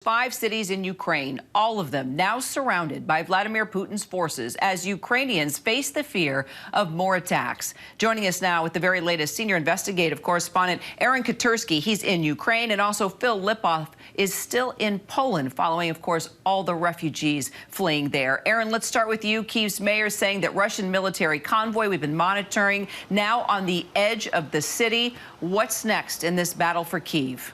5 cities in Ukraine, all of them now surrounded by Vladimir Putin's forces as Ukrainians face the fear of more attacks. Joining us now with the very latest, senior investigative correspondent Aaron Katersky. He's in Ukraine, and also Phil Lipoff is still in Poland following, of course, all the refugees fleeing there. Aaron, let's start with you. Kyiv's mayor saying that Russian military convoy we've been monitoring now on the edge of the city. What's next in this battle for Kyiv?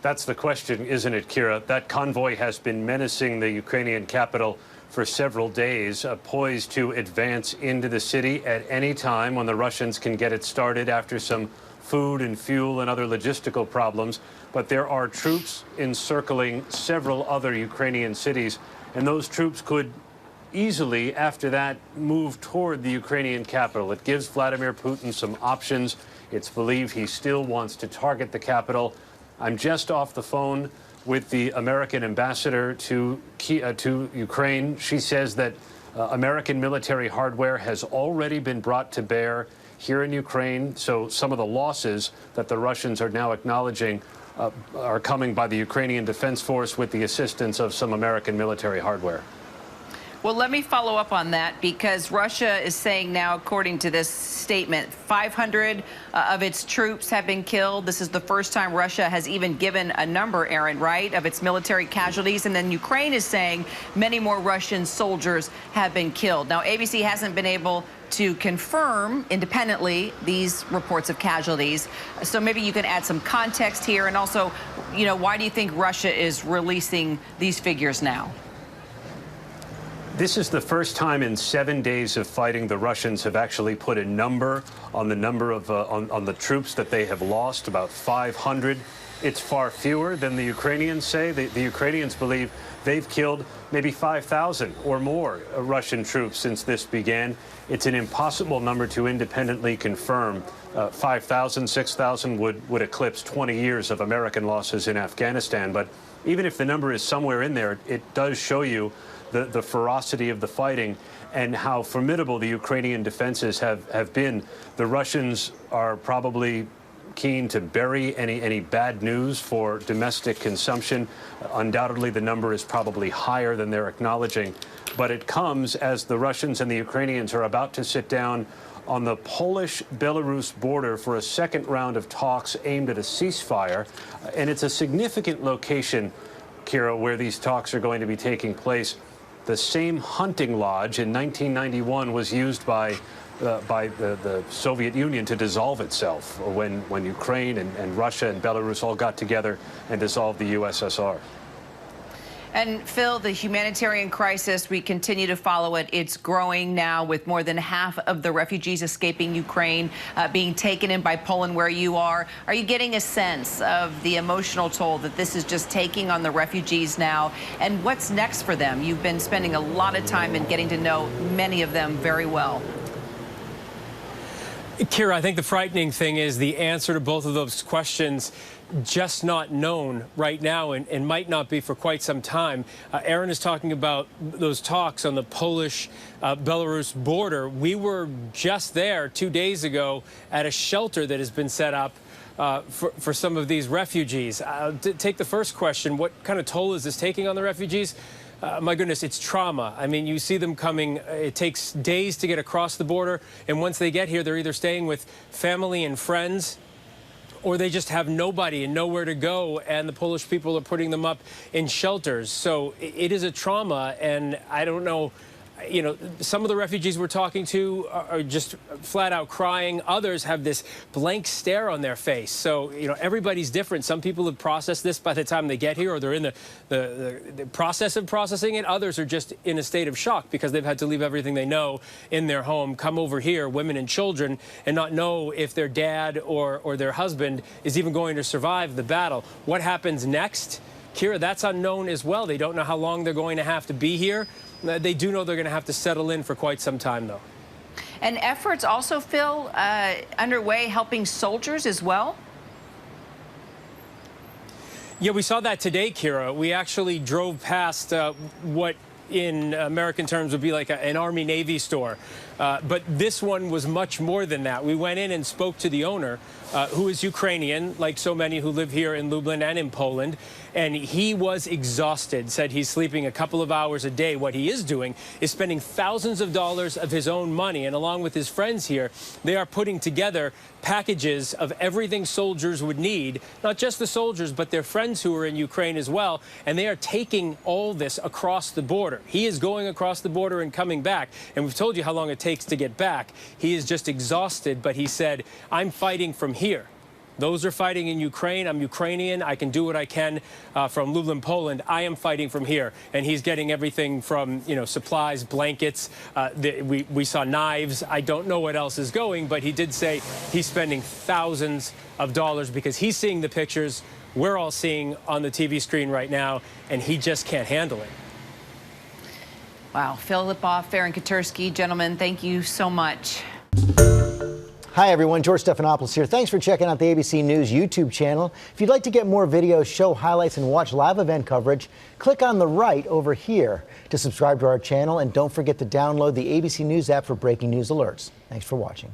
That's the question, isn't it, Kira? That convoy has been menacing the Ukrainian capital for several days, poised to advance into the city at any time when the Russians can get it started after some food and fuel and other logistical problems. But there are troops encircling several other Ukrainian cities, and those troops could easily, after that, move toward the Ukrainian capital. It gives Vladimir Putin some options. It's believed he still wants to target the capital. I'm just off the phone with the American ambassador to Ukraine. She says that American military hardware has already been brought to bear here in Ukraine. So some of the losses that the Russians are now acknowledging are coming by the Ukrainian Defense Force with the assistance of some American military hardware. Well, let me follow up on that, because Russia is saying now, according to this statement, 500 of its troops have been killed. This is the first time Russia has even given a number, Aaron, right, of its military casualties. And then Ukraine is saying many more Russian soldiers have been killed. Now, ABC hasn't been able to confirm independently these reports of casualties. So maybe you can add some context here. And also, you know, why do you think Russia is releasing these figures now? This is the first time in 7 days of fighting the Russians have actually put a number on the number of on the troops that they have lost, about 500. It's far fewer than the Ukrainians say. The Ukrainians believe they've killed maybe 5,000 or more Russian troops since this began. It's an impossible number to independently confirm. 5,000, 6,000 would eclipse 20 years of American losses in Afghanistan. But even if the number is somewhere in there, it does show you the ferocity of the fighting and how formidable the Ukrainian defenses have been. The Russians are probably keen to bury any bad news for domestic consumption. Undoubtedly, the number is probably higher than they're acknowledging. But it comes as the Russians and the Ukrainians are about to sit down on the Polish-Belarus border for a second round of talks aimed at a ceasefire. And it's a significant location, Kira, where these talks are going to be taking place. The same hunting lodge in 1991 was used by the Soviet Union to dissolve itself when Ukraine and Russia and Belarus all got together and dissolved the USSR. And Phil, the humanitarian crisis, we continue to follow it. It's growing now, with more than half of the refugees escaping Ukraine being taken in by Poland, where you are. Are you getting a sense of the emotional toll that this is just taking on the refugees now? And what's next for them? You've been spending a lot of time and getting to know many of them very well. Kira, I think the frightening thing is the answer to both of those questions just not known right now, and might not be for quite some time. Aaron is talking about those talks on the Polish-Belarus border. We were just there 2 days ago at a shelter that has been set up for some of these refugees. Take the first question. What kind of toll is this taking on the refugees? My goodness, it's trauma. I mean, you see them coming. It takes days to get across the border. And once they get here, they're either staying with family and friends, or they just have nobody and nowhere to go, and the Polish people are putting them up in shelters. So it is a trauma, and I don't know, you know, some of the refugees we're talking to are just flat out crying. Others have this blank stare on their face. So, you know, everybody's different. Some people have processed this by the time they get here, or they're in the process of processing it. Others are just in a state of shock because they've had to leave everything they know in their home, come over here, women and children, and not know if their dad or their husband is even going to survive the battle. What happens next? Kira, that's unknown as well. They don't know how long they're going to have to be here. They do know they're going to have to settle in for quite some time, though. And efforts also, Phil, underway helping soldiers as well? Yeah, we saw that today, Kira. We actually drove past what in American terms would be like an Army-Navy store. But this one was much more than that. We went in and spoke to the owner, who is Ukrainian, like so many who live here in Lublin and in Poland. And he was exhausted, said he's sleeping a couple of hours a day. What he is doing is spending thousands of dollars of his own money. And along with his friends here, they are putting together packages of everything soldiers would need, not just the soldiers, but their friends who are in Ukraine as well. And they are taking all this across the border. He is going across the border and coming back. And we've told you how long it takes to get back. He is just exhausted, but he said, I'm fighting from here. Those are fighting in Ukraine. I'm Ukrainian. I can do what I can from Lublin, Poland. I am fighting from here. And he's getting everything from, supplies, blankets. We saw knives. I don't know what else is going, but he did say he's spending thousands of dollars because he's seeing the pictures we're all seeing on the TV screen right now, and he just can't handle it. Wow. Phil Lipoff, Aaron Katersky, gentlemen, thank you so much. Hi, everyone. George Stephanopoulos here. Thanks for checking out the ABC News YouTube channel. If you'd like to get more videos, show highlights, and watch live event coverage, click on the right over here to subscribe to our channel. And don't forget to download the ABC News app for breaking news alerts. Thanks for watching.